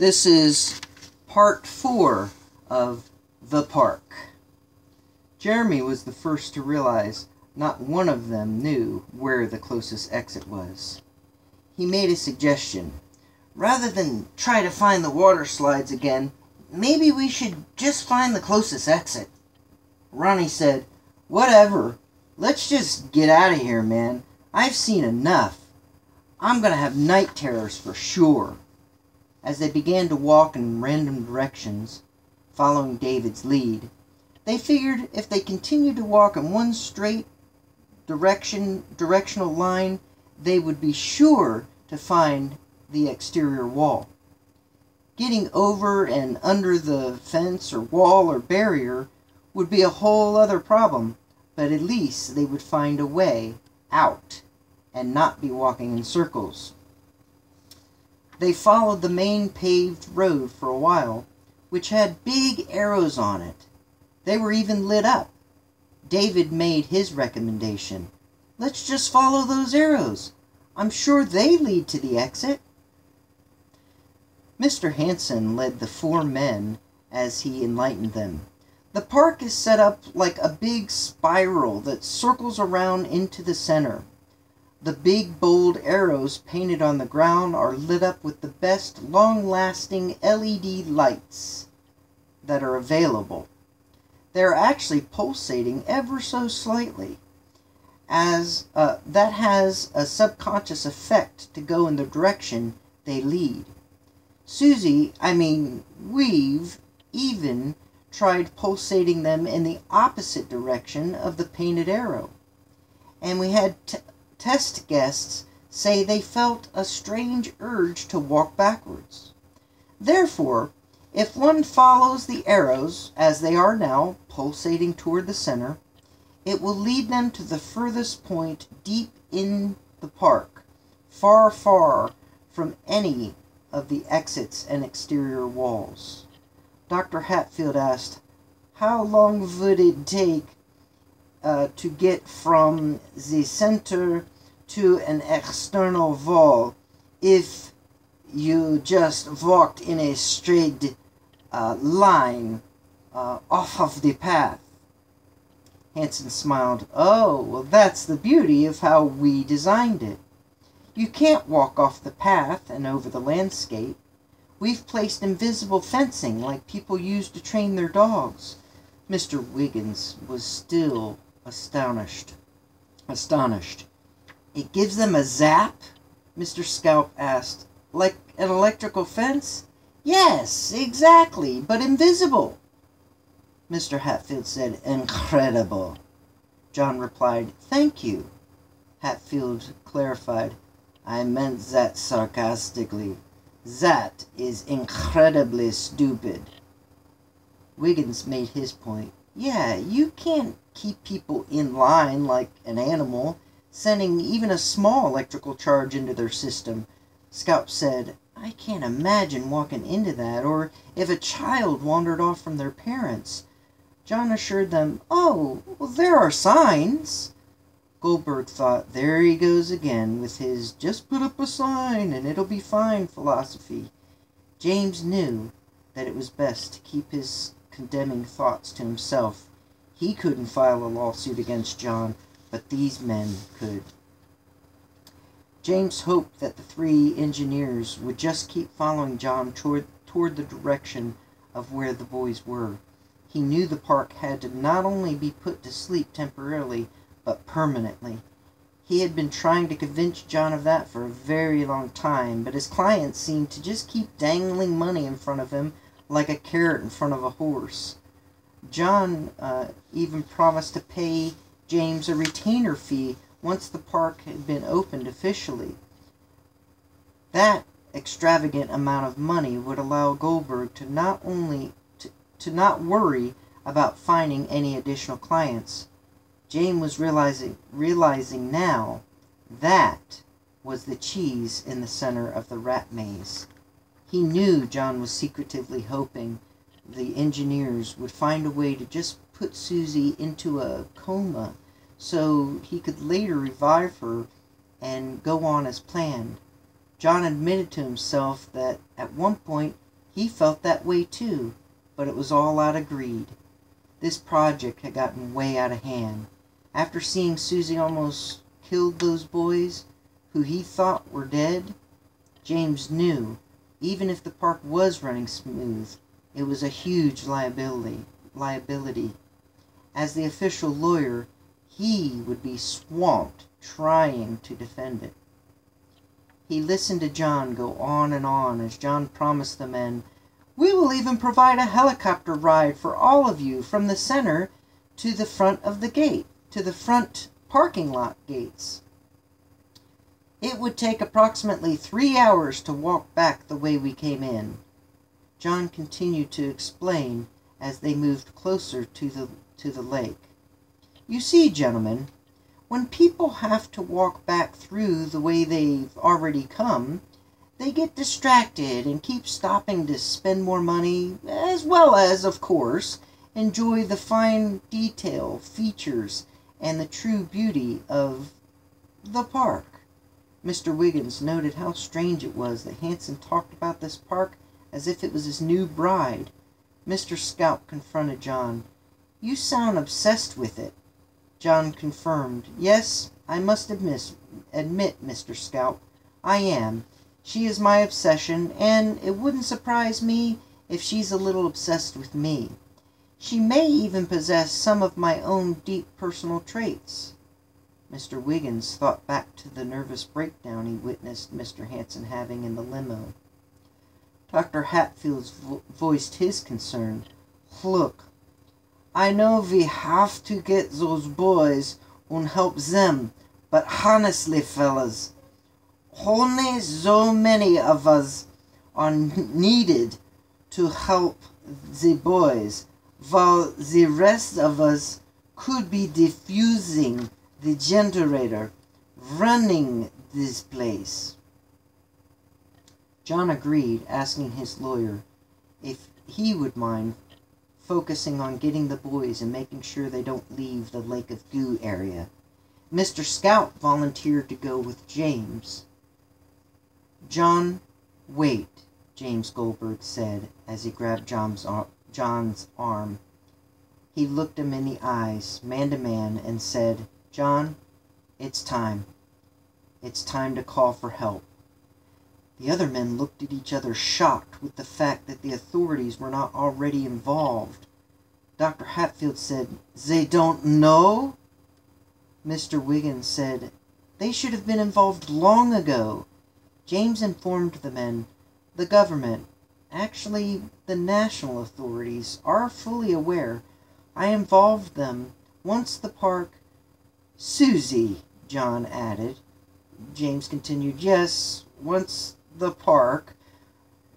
This is part 4 of The Park. Jeremy was the first to realize not one of them knew where the closest exit was. He made a suggestion. Rather than try to find the water slides again, maybe we should just find the closest exit. Ronnie said, "Whatever. Let's just get out of here, man. I've seen enough. I'm going to have night terrors for sure." As they began to walk in random directions, following David's lead, they figured if they continued to walk in one straight directional line, they would be sure to find the exterior wall. Getting over and under the fence or wall or barrier would be a whole other problem, but at least they would find a way out and not be walking in circles. They followed the main paved road for a while, which had big arrows on it. They were even lit up. David made his recommendation. "Let's just follow those arrows. I'm sure they lead to the exit." Mr. Hanson led the 4 men as he enlightened them. The park is set up like a big spiral that circles around into the center. The big, bold arrows painted on the ground are lit up with the best long-lasting LED lights that are available. They are actually pulsating ever so slightly, as that has a subconscious effect to go in the direction they lead. We've even tried pulsating them in the opposite direction of the painted arrow, and we had test guests say they felt a strange urge to walk backwards. Therefore, if one follows the arrows as they are now, pulsating toward the center, it will lead them to the furthest point deep in the park, far, far from any of the exits and exterior walls. Dr. Hatfield asked, "How long would it take to get from the center to an external wall if you just walked in a straight line off of the path?" Hanson smiled. "Oh, well, that's the beauty of how we designed it. You can't walk off the path and over the landscape. We've placed invisible fencing like people use to train their dogs." Mr. Wiggins was still astonished. "It gives them a zap?" Mr. Scalp asked. "Like an electrical fence?" "Yes, exactly, but invisible." Mr. Hatfield said, "Incredible." John replied, "Thank you." Hatfield clarified, "I meant that sarcastically. That is incredibly stupid." Wiggins made his point. "Yeah, you can't keep people in line like an animal, sending even a small electrical charge into their system." Scalp said, "I can't imagine walking into that, or if a child wandered off from their parents." John assured them, "Oh, well, there are signs." Goldberg thought, there he goes again with his "just put up a sign and it'll be fine" philosophy. James knew that it was best to keep his condemning thoughts to himself. He couldn't file a lawsuit against John, but these men could. James hoped that the 3 engineers would just keep following John toward the direction of where the boys were. He knew the park had to not only be put to sleep temporarily, but permanently. He had been trying to convince John of that for a very long time, but his clients seemed to just keep dangling money in front of him like a carrot in front of a horse. John even promised to pay James a retainer fee once the park had been opened officially. That extravagant amount of money would allow Goldberg to not worry about finding any additional clients. James was realizing now that was the cheese in the center of the rat maze. He knew John was secretively hoping the engineers would find a way to just put Susie into a coma so he could later revive her and go on as planned. John admitted to himself that at one point He felt that way too, but it was all out of greed. This project had gotten way out of hand. After seeing Susie almost killed those boys, who he thought were dead, James knew, even if the park was running smooth, it was a huge liability. As the official lawyer, he would be swamped trying to defend it. He listened to John go on and on as John promised the men, "We will even provide a helicopter ride for all of you from the center to the front of the gate, to the front parking lot gates. It would take approximately 3 hours to walk back the way we came in." John continued to explain as they moved closer to the lake. "You see, gentlemen, when people have to walk back through the way they've already come, they get distracted and keep stopping to spend more money, as well as, of course, enjoy the fine detail, features, and the true beauty of the park." Mr. Wiggins noted how strange it was that Hanson talked about this park as if it was his new bride. Mr. Scout confronted John. "You sound obsessed with it." John confirmed, "Yes, I must admit, Mr. Scout, I am. She is my obsession, and it wouldn't surprise me if she's a little obsessed with me. She may even possess some of my own deep personal traits." Mr. Wiggins thought back to the nervous breakdown he witnessed Mr. Hanson having in the limo. Dr. Hatfield voiced his concern. "Look, I know we have to get those boys and help them, but honestly, fellas, only so many of us are needed to help the boys, while the rest of us could be defusing the generator, running this place." John agreed, asking his lawyer if he would mind focusing on getting the boys and making sure they don't leave the Lake of Goo area. Mr. Scout volunteered to go with James. "John, wait," James Goldberg said as he grabbed John's arm. He looked him in the eyes, man to man, and said, "John, it's time. It's time to call for help." The other men looked at each other, shocked with the fact that the authorities were not already involved. Dr. Hatfield said, "They don't know?" Mr. Wiggins said, "They should have been involved long ago." James informed the men, "The government, actually the national authorities, are fully aware. I involved them once the park—" "Susie," John added. James continued, "Yes, once the park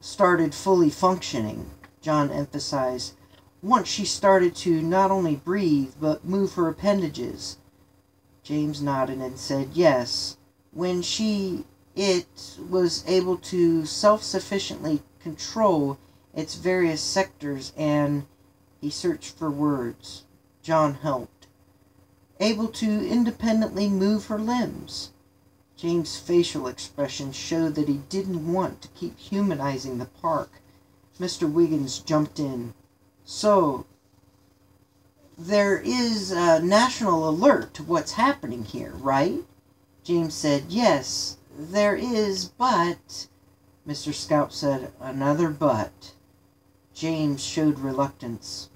started fully functioning." John emphasized, "Once she started to not only breathe, but move her appendages." James nodded and said, "Yes, when it was able to self-sufficiently control its various sectors and," he searched for words. John helped. "Able to independently move her limbs." James' facial expression showed that he didn't want to keep humanizing the park. Mr. Wiggins jumped in. "So, there is a national alert to what's happening here, right?" James said, "Yes, there is, but—" Mr. Scout said, "Another but." James showed reluctance.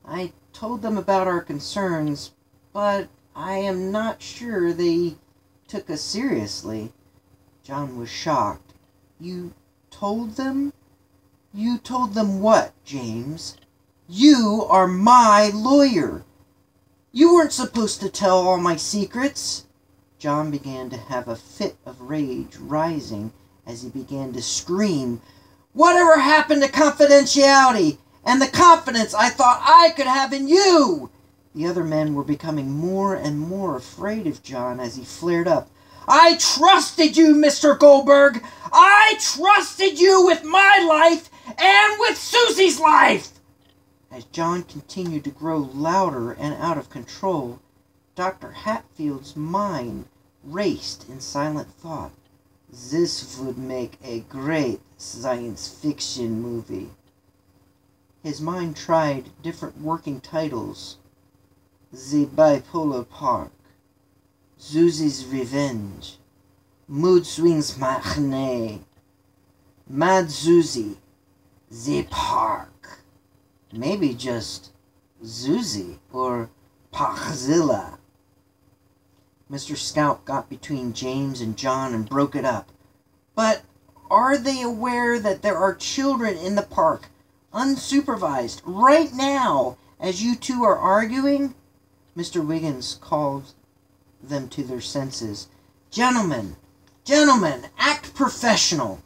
"I told them about our concerns, but I am not sure they took us seriously." John was shocked. "You told them? You told them what, James? You are my lawyer. You weren't supposed to tell all my secrets." John began to have a fit of rage rising as he began to scream, "Whatever happened to confidentiality and the confidence I thought I could have in you?" The other men were becoming more and more afraid of John as he flared up. "I trusted you, Mr. Goldberg! I trusted you with my life and with Susie's life!" As John continued to grow louder and out of control, Dr. Hatfield's mind raced in silent thought. This would make a great science fiction movie. His mind tried different working titles. The Bipolar Park, Susie's Revenge, Mood Swings Matinee, Mad Susie, The Park. Maybe just Susie or Parkzilla. Mr. Scout got between James and John and broke it up. But are they aware that there are children in the park, unsupervised, right now, as you two are arguing? Mr. Wiggins called them to their senses. Gentlemen, act professional.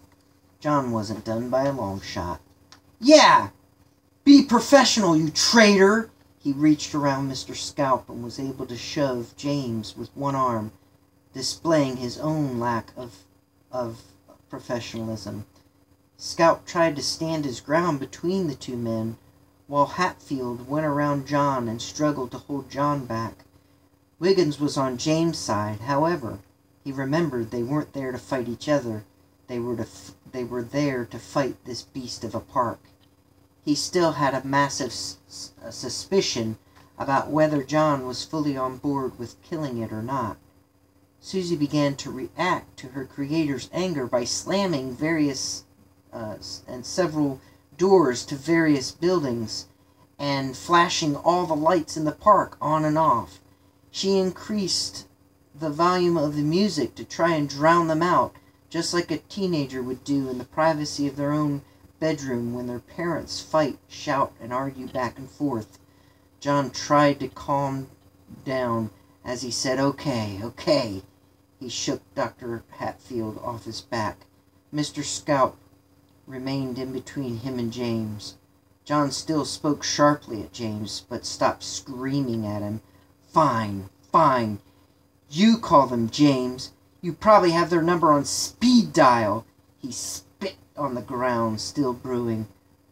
John wasn't done by a long shot. Yeah, be professional, you traitor. He reached around Mr. Scout and was able to shove James with one arm, displaying his own lack of professionalism. Scout tried to stand his ground between the two men, while Hatfield went around John and struggled to hold John back. Wiggins was on James' side. However, he remembered they weren't there to fight each other. They were there to fight this beast of a park. He still had a massive suspicion about whether John was fully on board with killing it or not. Susie began to react to her creator's anger by slamming various and several doors to various buildings and flashing all the lights in the park on and off. She increased the volume of the music to try and drown them out, just like a teenager would do in the privacy of their own bedroom when their parents fight, shout, and argue back and forth. John tried to calm down as he said, Okay. He shook Dr. Hatfield off his back. Mr. Scout remained in between him and James. John still spoke sharply at James, but stopped screaming at him. Fine. You call them, James. You probably have their number on speed dial. He spit on the ground, still brewing.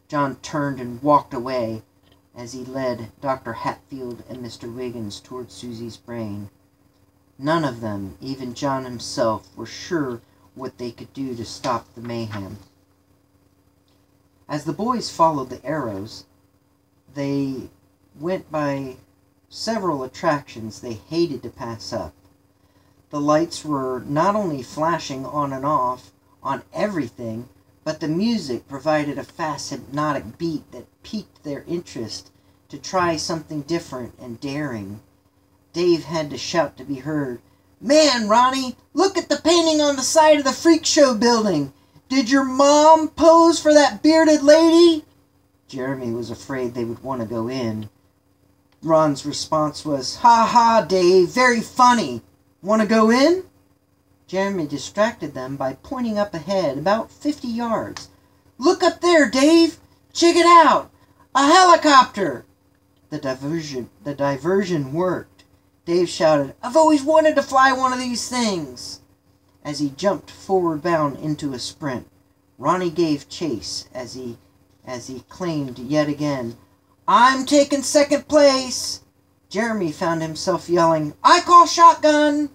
John turned and walked away as he led Dr. Hatfield and Mr. Wiggins toward Susie's brain. None of them, even John himself, were sure what they could do to stop the mayhem. As the boys followed the arrows, they went by several attractions they hated to pass up. The lights were not only flashing on and off on everything, but the music provided a fast, hypnotic beat that piqued their interest to try something different and daring. Dave had to shout to be heard. Man, Ronnie, look at the painting on the side of the freak show building. Did your mom pose for that bearded lady? Jeremy was afraid they would want to go in. Ron's response was, Ha ha, Dave, very funny. Want to go in? Jeremy distracted them by pointing up ahead, about 50 yards. Look up there, Dave! Check it out! A helicopter! The diversion worked. Dave shouted, I've always wanted to fly one of these things! As he jumped forward bound into a sprint. Ronnie gave chase as he claimed yet again, I'm taking second place! Jeremy found himself yelling, I call shotgun!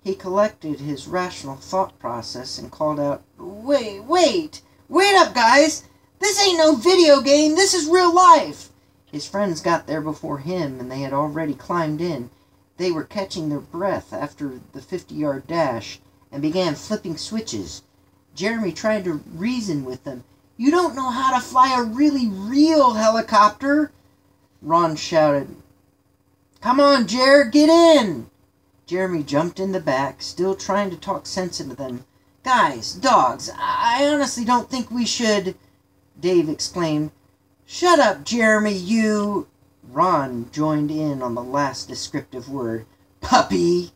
He collected his rational thought process and called out, Wait up, guys! This ain't no video game, this is real life! His friends got there before him, and they had already climbed in. They were catching their breath after the 50-yard dash, and began flipping switches. Jeremy tried to reason with them. You don't know how to fly a really real helicopter! Ron shouted, Come on, Jer, get in! Jeremy jumped in the back, still trying to talk sense into them. Guys, dogs, I honestly don't think we should... Dave exclaimed, Shut up, Jeremy, you... Ron joined in on the last descriptive word. Puppy!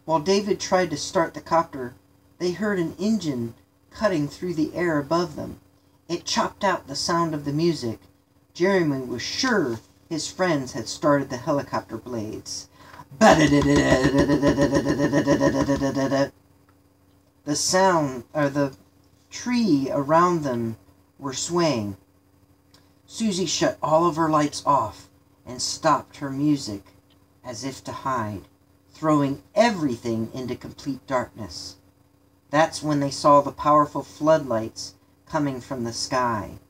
While David tried to start the copter, they heard an engine cutting through the air above them. It chopped out the sound of the music. Jeremy was sure his friends had started the helicopter blades. The tree around them were swaying. Susie shut all of her lights off and stopped her music as if to hide, throwing everything into complete darkness. That's when they saw the powerful floodlights coming from the sky.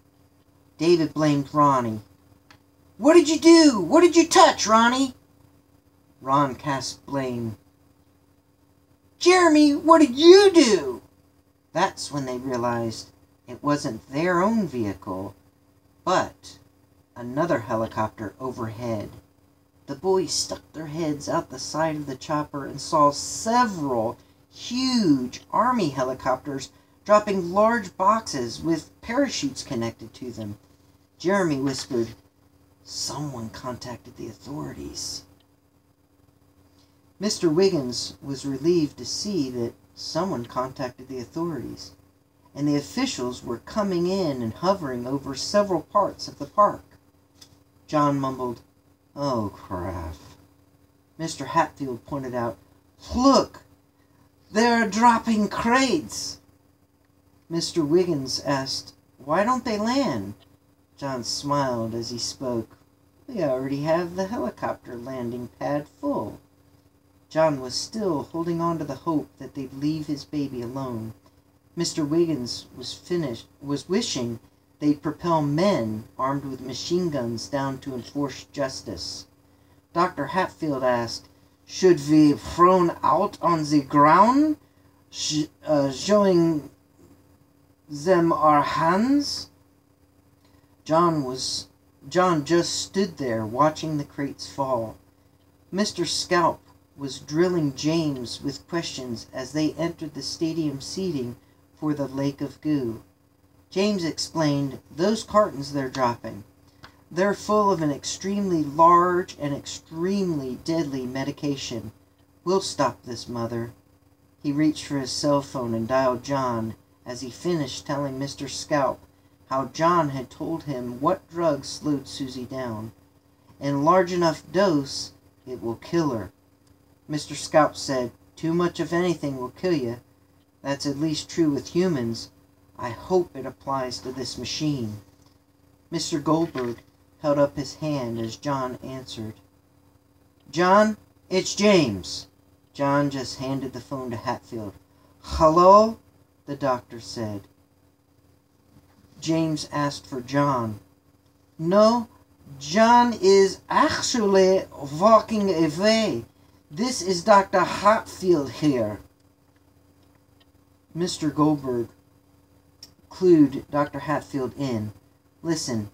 David blamed Ronnie. "What did you do? What did you touch, Ronnie?" Ron cast blame. "Jeremy, what did you do?" That's when they realized it wasn't their own vehicle, but another helicopter overhead. The boys stuck their heads out the side of the chopper and saw several huge army helicopters dropping large boxes with parachutes connected to them. Jeremy whispered, "Someone contacted the authorities." Mr. Wiggins was relieved to see that someone contacted the authorities, and the officials were coming in and hovering over several parts of the park. John mumbled, "Oh, crap." Mr. Hatfield pointed out, "Look, they're dropping crates." Mr. Wiggins asked, "Why don't they land?" John smiled as he spoke. "We already have the helicopter landing pad full." John was still holding on to the hope that they'd leave his baby alone. Mr. Wiggins was wishing they'd propel men armed with machine guns down to enforce justice. Dr. Hatfield asked, "Should we thrown out on the ground, showing them our hands?" John just stood there watching the crates fall. Mr. Scalp was drilling James with questions as they entered the stadium seating for the Lake of Goo. James explained, "Those cartons they're dropping, they're full of an extremely large and extremely deadly medication. We'll stop this, Mother." He reached for his cell phone and dialed John as he finished telling Mr. Scalp how John had told him what drug slowed Susie down. "In large enough dose, it will kill her." Mr. Scalp said, "Too much of anything will kill you. That's at least true with humans. I hope it applies to this machine." Mr. Goldberg held up his hand as John answered. "John, it's James." John just handed the phone to Hatfield. "Hello?" the doctor said. James asked for John. "No, John is actually walking away. This is Dr. Hatfield here." Mr. Goldberg clued Dr. Hatfield in. "Listen,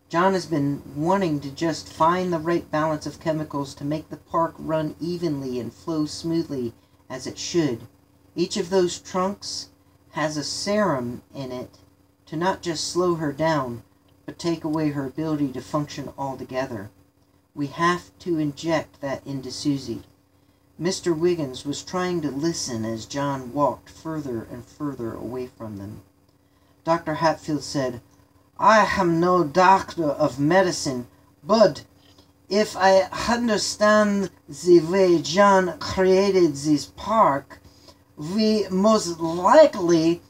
John has been wanting to just find the right balance of chemicals to make the park run evenly and flow smoothly as it should. Each of those trunks has a serum in it to not just slow her down, but take away her ability to function altogether. We have to inject that into Susie." Mr. Wiggins was trying to listen as John walked further and further away from them. Dr. Hatfield said, "I am no doctor of medicine, but if I understand the way John created this park, we most likely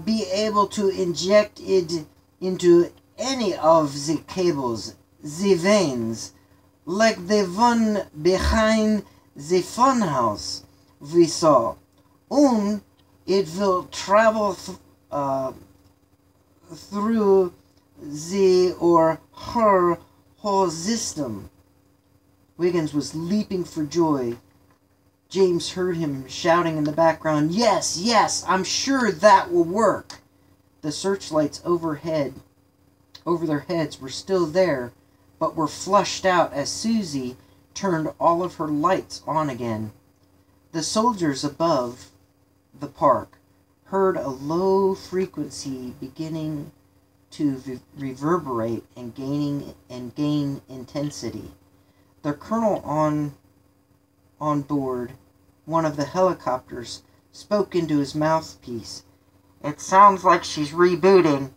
be able to inject it into any of the cables, the veins, like the one behind the funhouse we saw, and it will travel through the or her whole system." Wiggins was leaping for joy. James heard him shouting in the background, "Yes, yes, I'm sure that will work." The searchlights over their heads were still there, but were flushed out as Susie turned all of her lights on again. The soldiers above the park heard a low frequency beginning to reverberate and gain intensity. The colonel on board one of the helicopters spoke into his mouthpiece. "It sounds like she's rebooting.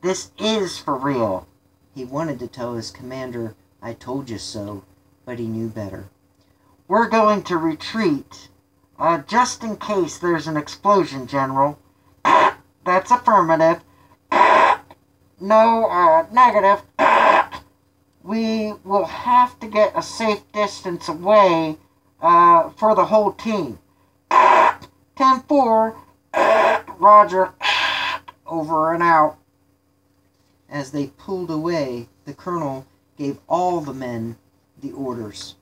This is for real." He wanted to tell his commander, "I told you so," but he knew better. "We're going to retreat, just in case there's an explosion, General." "That's affirmative." "No, negative." "We will have to get a safe distance away for the whole team." 10-4, Roger. Over and out. As they pulled away, the colonel gave all the men the orders.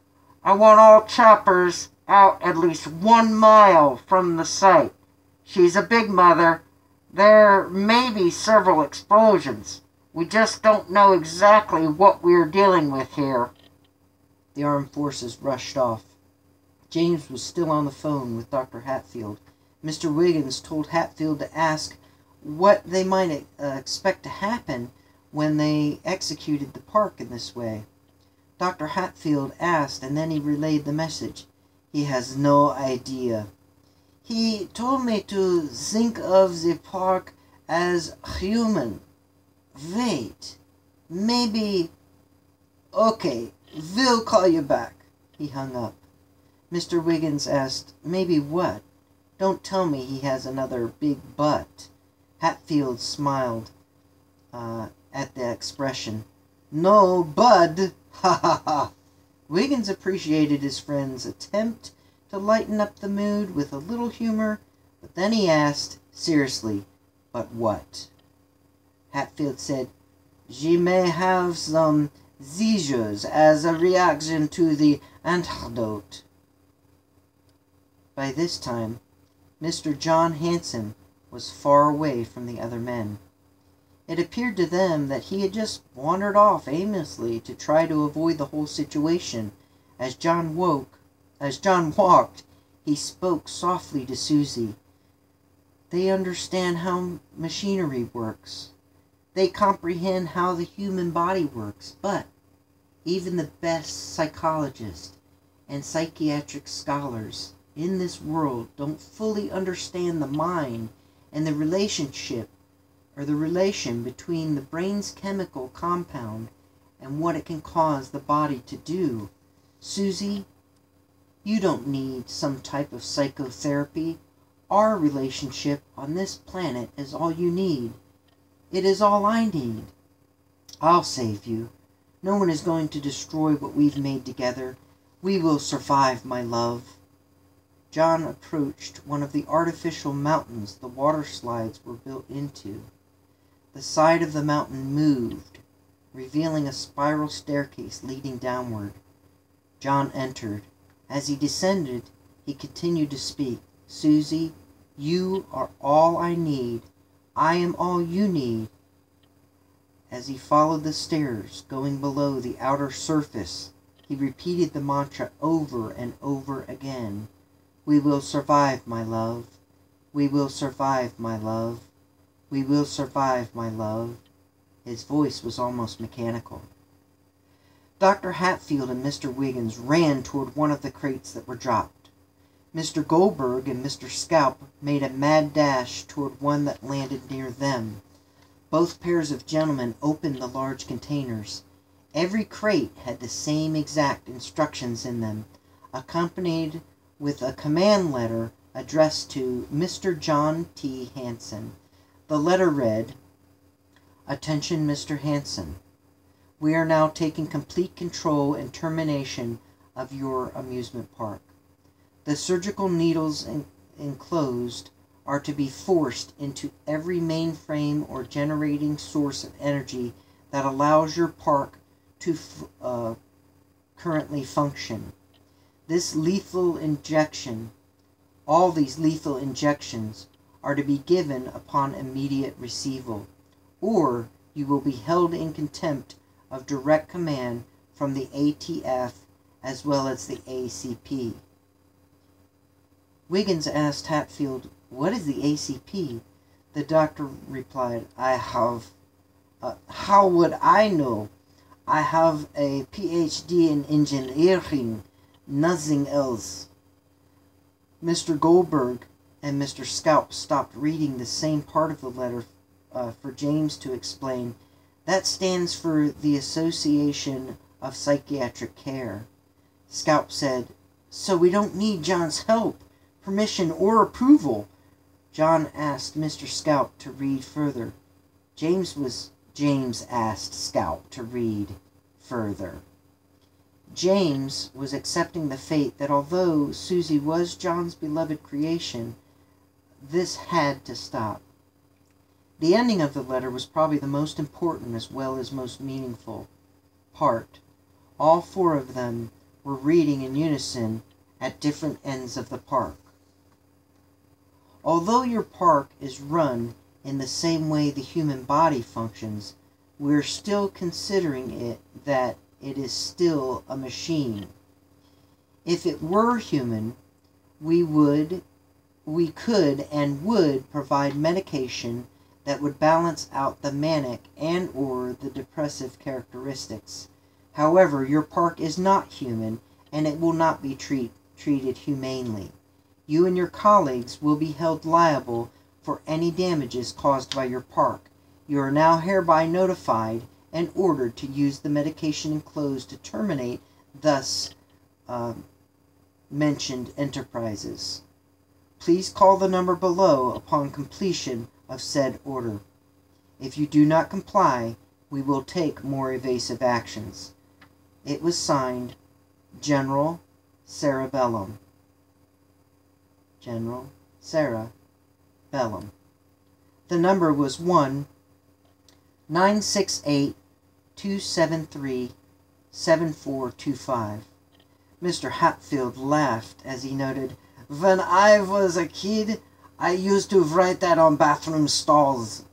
I want all choppers out at least 1 mile from the site. She's a big mother. There may be several explosions. We just don't know exactly what we're dealing with here. The armed forces rushed off. James was still on the phone with Dr. Hatfield. Mr. Wiggins told Hatfield to ask what they might expect to happen when they executed the park in this way. Dr. Hatfield asked, and then he relayed the message. He has no idea. He told me to think of the park as human. Wait, maybe... Okay, we'll call you back. He hung up. Mr. Wiggins asked, maybe what? Don't tell me he has another big butt. Hatfield smiled at the expression. No, Bud. Ha ha ha. Wiggins appreciated his friend's attempt to lighten up the mood with a little humor, but then he asked, seriously, but what? Hatfield said, she may have some seizures as a reaction to the antidote. By this time, Mr. John Hanson was far away from the other men. It appeared to them that he had just wandered off aimlessly to try to avoid the whole situation. As John walked, he spoke softly to Susie. They understand how machinery works. They comprehend how the human body works, but even the best psychologists and psychiatric scholars in this world don't fully understand the mind and the relationship or the relation between the brain's chemical compound and what it can cause the body to do. Susie, you don't need some type of psychotherapy. Our relationship on this planet is all you need. It is all I need. I'll save you. No one is going to destroy what we've made together. We will survive, my love. John approached one of the artificial mountains the water slides were built into. The side of the mountain moved, revealing a spiral staircase leading downward. John entered. As he descended, he continued to speak. Susie, you are all I need. I am all you need. As he followed the stairs, going below the outer surface, he repeated the mantra over and over again. We will survive, my love. We will survive, my love. We will survive, my love. His voice was almost mechanical. Dr. Hatfield and Mr. Wiggins ran toward one of the crates that were dropped. Mr. Goldberg and Mr. Scalp made a mad dash toward one that landed near them. Both pairs of gentlemen opened the large containers. Every crate had the same exact instructions in them, accompanied with a command letter addressed to Mr. John T. Hanson. The letter read, Attention, Mr. Hanson. We are now taking complete control and termination of your amusement park. The surgical needles enclosed are to be forced into every mainframe or generating source of energy that allows your park to currently function. All these lethal injections are to be given upon immediate receival, or you will be held in contempt of direct command from the ATF as well as the ACP. Wiggins asked Hatfield, what is the ACP? The doctor replied, how would I know? I have a PhD in engineering, nothing else. Mr. Goldberg and Mr. Scalp stopped reading the same part of the letter for James to explain. That stands for the Association of Psychiatric Care. Scalp said, so we don't need John's help, permission, or approval. John asked Mr. Scalp to read further. James asked Scalp to read further. James was accepting the fate that although Susie was John's beloved creation, This had to stop. The ending of the letter was probably the most important as well as most meaningful part. All four of them were reading in unison at different ends of the park. Although your park is run in the same way the human body functions, we're still considering it that it is still a machine. If it were human, we could and would provide medication that would balance out the manic and or the depressive characteristics. However, your park is not human, and it will not be treated humanely. You and your colleagues will be held liable for any damages caused by your park. You are now hereby notified and ordered to use the medication enclosed to terminate thus mentioned enterprises. Please call the number below upon completion of said order. If you do not comply, we will take more evasive actions. It was signed General Sarah Bellum. General Sarah Bellum. The number was 1-968-273-7425. Mr. Hatfield laughed as he noted, "When I was a kid, I used to write that on bathroom stalls."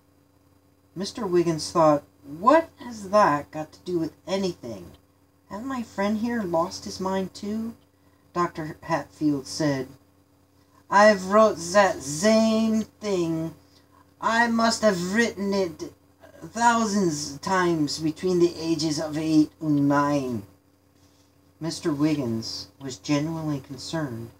Mr. Wiggins thought, what has that got to do with anything? Has my friend here lost his mind too? Dr. Hatfield said, "I've wrote that same thing. I must have written it thousands of times between the ages of 8 and 9. Mr. Wiggins was genuinely concerned.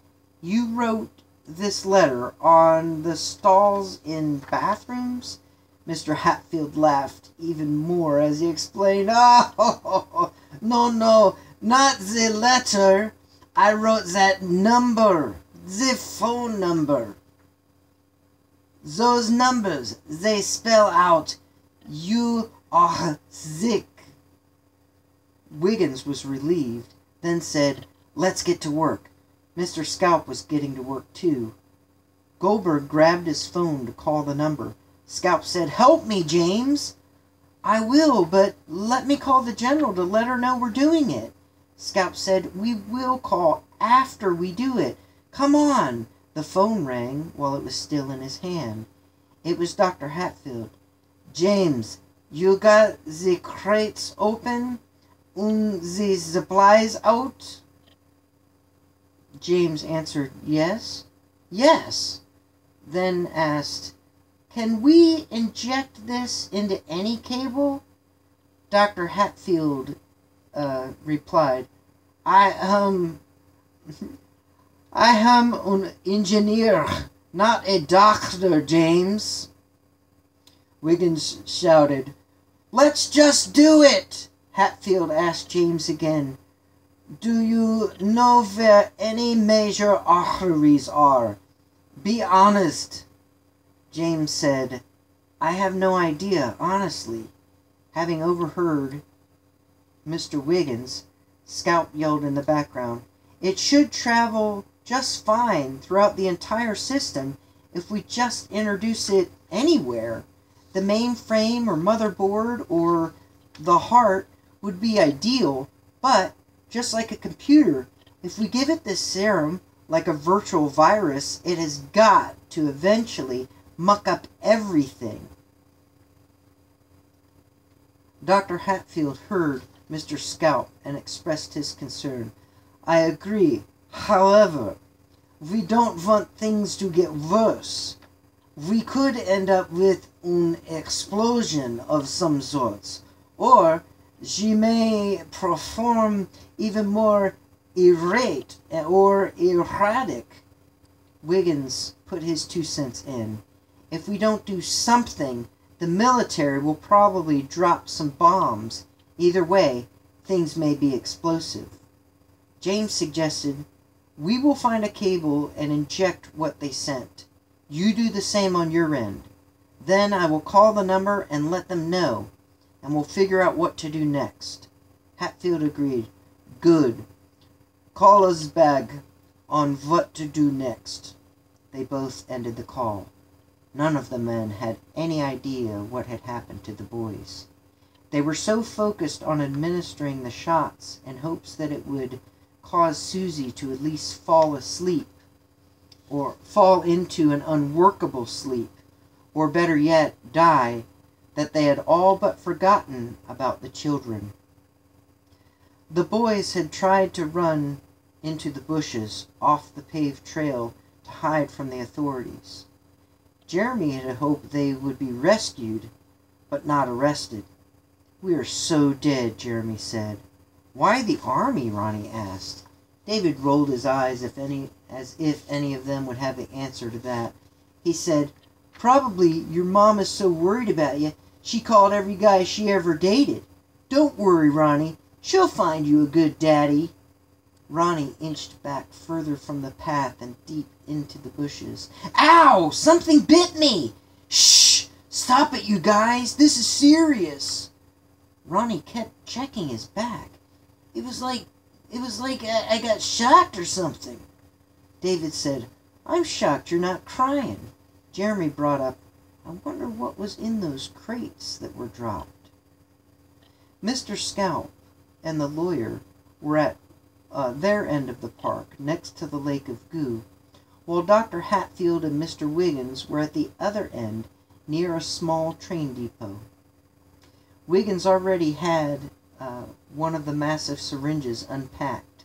"You wrote this letter on the stalls in bathrooms?" Mr. Hatfield laughed even more as he explained, "Oh, no, not the letter. I wrote that number, the phone number. Those numbers, they spell out, 'You are sick.'" Wiggins was relieved, then said, "Let's get to work." Mr. Scalp was getting to work too. Goldberg grabbed his phone to call the number. Scalp said, "Help me, James." "I will, but let me call the general to let her know we're doing it." Scalp said, "We will call after we do it. Come on." The phone rang while it was still in his hand. It was Dr. Hatfield. "James, you got the crates open and the supplies out?" James answered, "Yes." "Yes." Then asked, "Can we inject this into any cable?" Dr. Hatfield replied, I am an engineer, not a doctor, James." Wiggins shouted, "Let's just do it!" Hatfield asked James again, "Do you know where any major arteries are? Be honest." James said, "I have no idea, honestly." Having overheard Mr. Wiggins, Scalp yelled in the background, "It should travel just fine throughout the entire system if we just introduce it anywhere. The mainframe or motherboard or the heart would be ideal, but just like a computer, if we give it this serum like a virtual virus, it has got to eventually muck up everything." Dr. Hatfield heard Mr. Scalp and expressed his concern. "I agree. However, we don't want things to get worse. We could end up with an explosion of some sorts, or she may perform even more errate or erratic." Wiggins put his 2 cents in. "If we don't do something, the military will probably drop some bombs. Either way, things may be explosive." James suggested, "We will find a cable and inject what they sent. You do the same on your end. Then I will call the number and let them know, and we'll figure out what to do next." Hatfield agreed. "Good. Call us back on what to do next." they both ended the call. None of the men had any idea what had happened to the boys. They were so focused on administering the shots in hopes that it would cause Susie to at least fall asleep, or fall into an unworkable sleep, or better yet, die, that they had all but forgotten about the children. The boys had tried to run into the bushes off the paved trail to hide from the authorities. Jeremy had hoped they would be rescued, but not arrested. "We are so dead," Jeremy said. "Why the army?" Ronnie asked. David rolled his eyes as if any of them would have the answer to that. He said, "Probably your mom is so worried about you, she called every guy she ever dated. Don't worry, Ronnie. She'll find you a good daddy." Ronnie inched back further from the path and deep into the bushes. "Ow! Something bit me! Shh! Stop it, you guys! This is serious!" Ronnie kept checking his back. It was like I got shocked or something. David said, "I'm shocked you're not crying." Jeremy brought up, "I wonder what was in those crates that were dropped." Mr. Scalp and the lawyer were at their end of the park, next to the lake of goo, while Dr. Hatfield and Mr. Wiggins were at the other end, near a small train depot. Wiggins already had one of the massive syringes unpacked.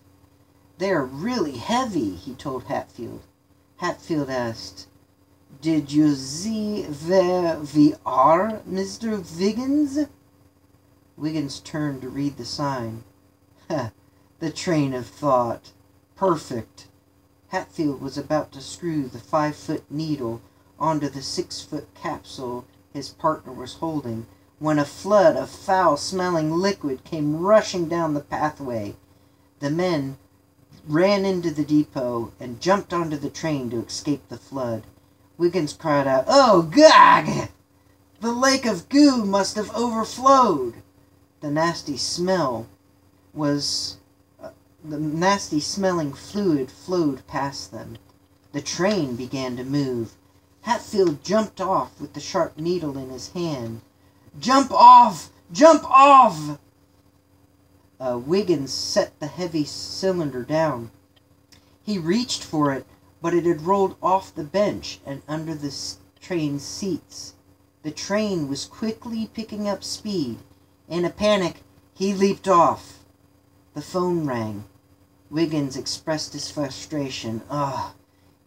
"They are really heavy," he told Hatfield. Hatfield asked, "Did you see where we are, Mr. Wiggins?" Wiggins turned to read the sign. The train of thought. Perfect. Hatfield was about to screw the 5-foot needle onto the 6-foot capsule his partner was holding, when a flood of foul-smelling liquid came rushing down the pathway. The men ran into the depot and jumped onto the train to escape the flood. Wiggins cried out, "Oh, gag! The lake of goo must have overflowed." The nasty smelling fluid flowed past them. The train began to move. Hatfield jumped off with the sharp needle in his hand. "Jump off! Jump off!" Wiggins set the heavy cylinder down. He reached for it, but it had rolled off the bench and under the train's seats. The train was quickly picking up speed. In a panic, he leaped off. The phone rang. Wiggins expressed his frustration.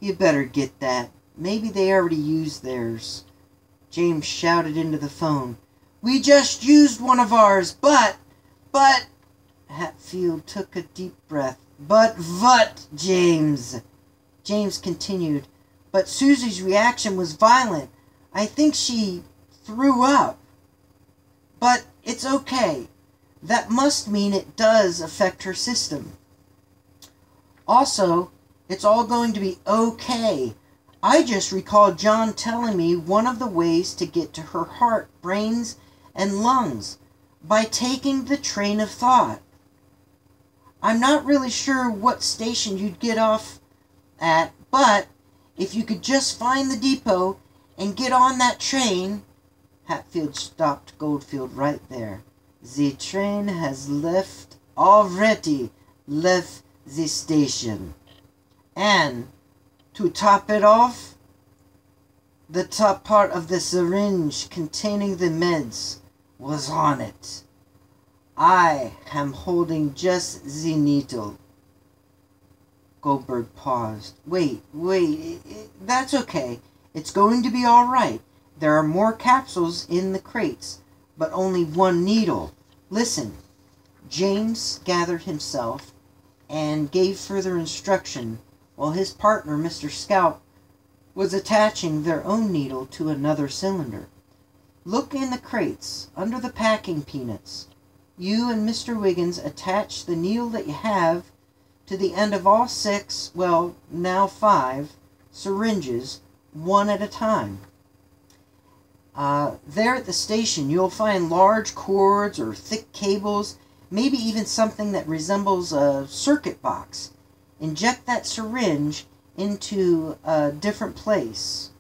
You better get that. Maybe they already used theirs." James shouted into the phone, "We just used one of ours, but... Hatfield took a deep breath. "But what, James?" James continued, "But Susie's reaction was violent. I think she threw up. But it's okay. That must mean it does affect her system. Also, it's all going to be okay. I just recall John telling me one of the ways to get to her heart, brains, and lungs, by taking the train of thought. I'm not really sure what station you'd get off at, but if you could just find the depot and get on that train..." Hatfield stopped Goldfield right there. "The train has already left the station. And, to top it off, the top part of the syringe containing the meds was on it. I am holding just the needle." Goldberg paused. Wait, that's okay. It's going to be all right. There are more capsules in the crates, but only one needle. Listen." James gathered himself and gave further instruction, while his partner, Mr. Scalp, was attaching their own needle to another cylinder. "Look in the crates, under the packing peanuts. You and Mr. Wiggins attach the needle that you have to the end of all 6, well, now 5, syringes, one at a time. There at the station, you'll find large cords or thick cables, maybe even something that resembles a circuit box. Inject that syringe into a different place.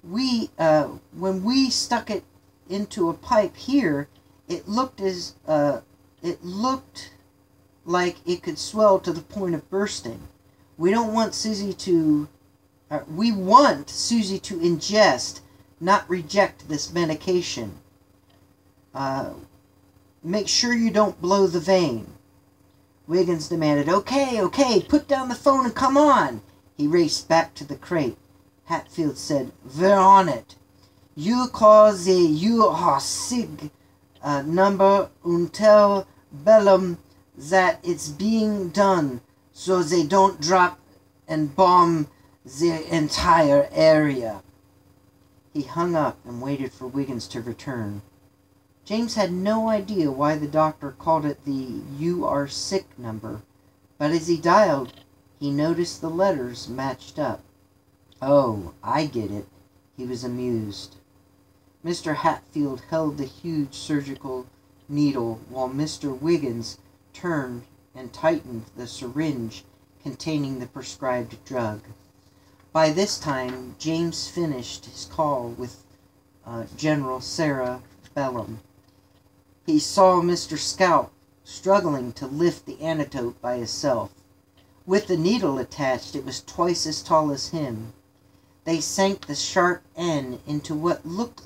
When we stuck it into a pipe here, it looked like it could swell to the point of bursting. We don't want Susie to. We want Susie to ingest, not reject this medication. Make sure you don't blow the vein. Wiggins demanded, Okay, put down the phone and come on. He raced back to the crate. Hatfield said, We're on it. You call the UHSIG number and tell Bellum that it's being done so they don't drop and bomb the entire area. He hung up and waited for Wiggins to return. James had no idea why the doctor called it the "You Are Sick" number, but as he dialed, he noticed the letters matched up. Oh, I get it. He was amused. Mr. Hatfield held the huge surgical needle while Mr. Wiggins turned and tightened the syringe containing the prescribed drug. By this time, James finished his call with General Sarah Bellum. He saw Mr. Scout struggling to lift the antidote by himself. With the needle attached, it was twice as tall as him. They sank the sharp end into what looked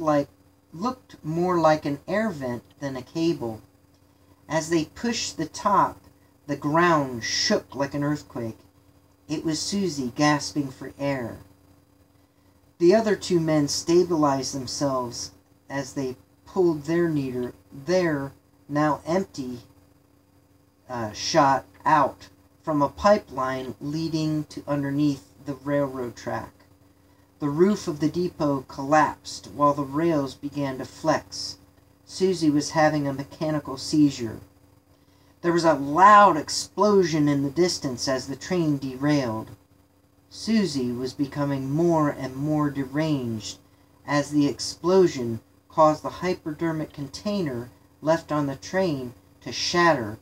more like an air vent than a cable. As they pushed the top, the ground shook like an earthquake. It was Susie gasping for air. The other two men stabilized themselves as they pulled their now empty shot out from a pipeline leading to underneath the railroad track. The roof of the depot collapsed while the rails began to flex. Susie was having a mechanical seizure. There was a loud explosion in the distance as the train derailed. Susie was becoming more and more deranged as the explosion caused the hypodermic container left on the train to shatter,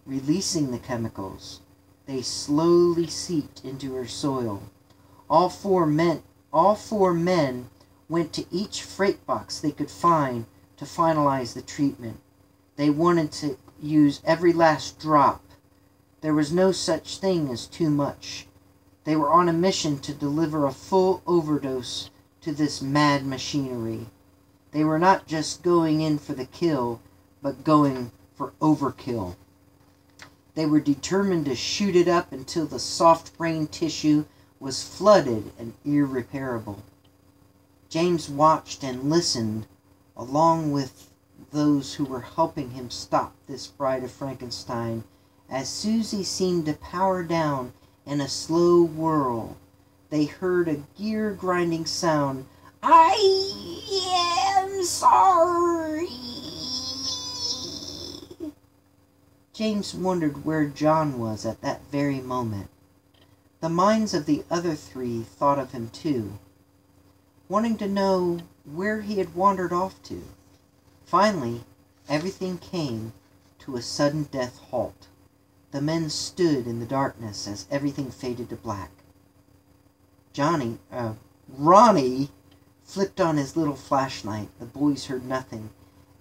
releasing the chemicals. They slowly seeped into her soil. All four men went to each freight box they could find to finalize the treatment. They wanted to use every last drop. There was no such thing as too much. They were on a mission to deliver a full overdose to this mad machinery. They were not just going in for the kill, but going for overkill. They were determined to shoot it up until the soft brain tissue was flooded and irreparable. James watched and listened, along with those who were helping him stop this bride of Frankenstein, as Susie seemed to power down in a slow whirl. They heard a gear-grinding sound. I am sorry. James wondered where John was at that very moment. The minds of the other three thought of him too, wanting to know where he had wandered off to. Finally, everything came to a sudden death halt. The men stood in the darkness as everything faded to black. Ronnie flipped on his little flashlight. The boys heard nothing.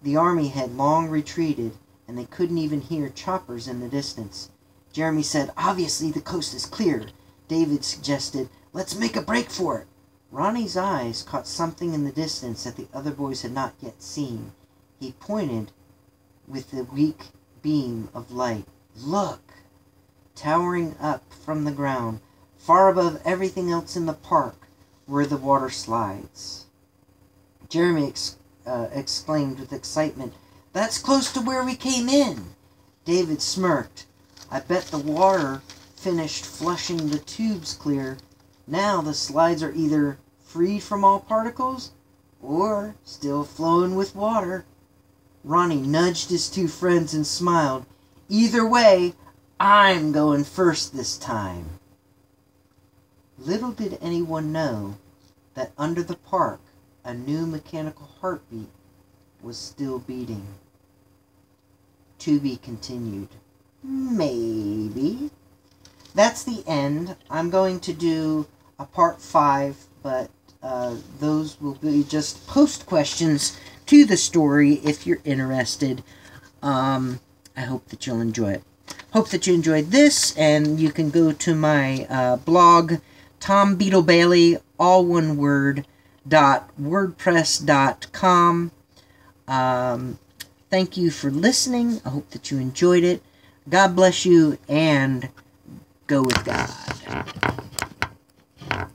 The army had long retreated, and they couldn't even hear choppers in the distance. Jeremy said, Obviously the coast is clear. David suggested, Let's make a break for it. Ronnie's eyes caught something in the distance that the other boys had not yet seen. He pointed with the weak beam of light. Look! Towering up from the ground, far above everything else in the park, were the water slides. Jeremy exclaimed with excitement, That's close to where we came in. David smirked. I bet the water finished flushing the tubes clear. Now the slides are either freed from all particles or still flowing with water. Ronnie nudged his two friends and smiled. Either way, I'm going first this time. Little did anyone know that under the park, a new mechanical heartbeat was still beating. To be continued. Maybe. that's the end. I'm going to do a part 5, but those will be just post questions to the story if you're interested. I hope that you'll enjoy it. Hope that you enjoyed this, and you can go to my blog, Tom Beetle Bailey, all one word, .wordpress.com. Thank you for listening. I hope that you enjoyed it. God bless you, and go with God.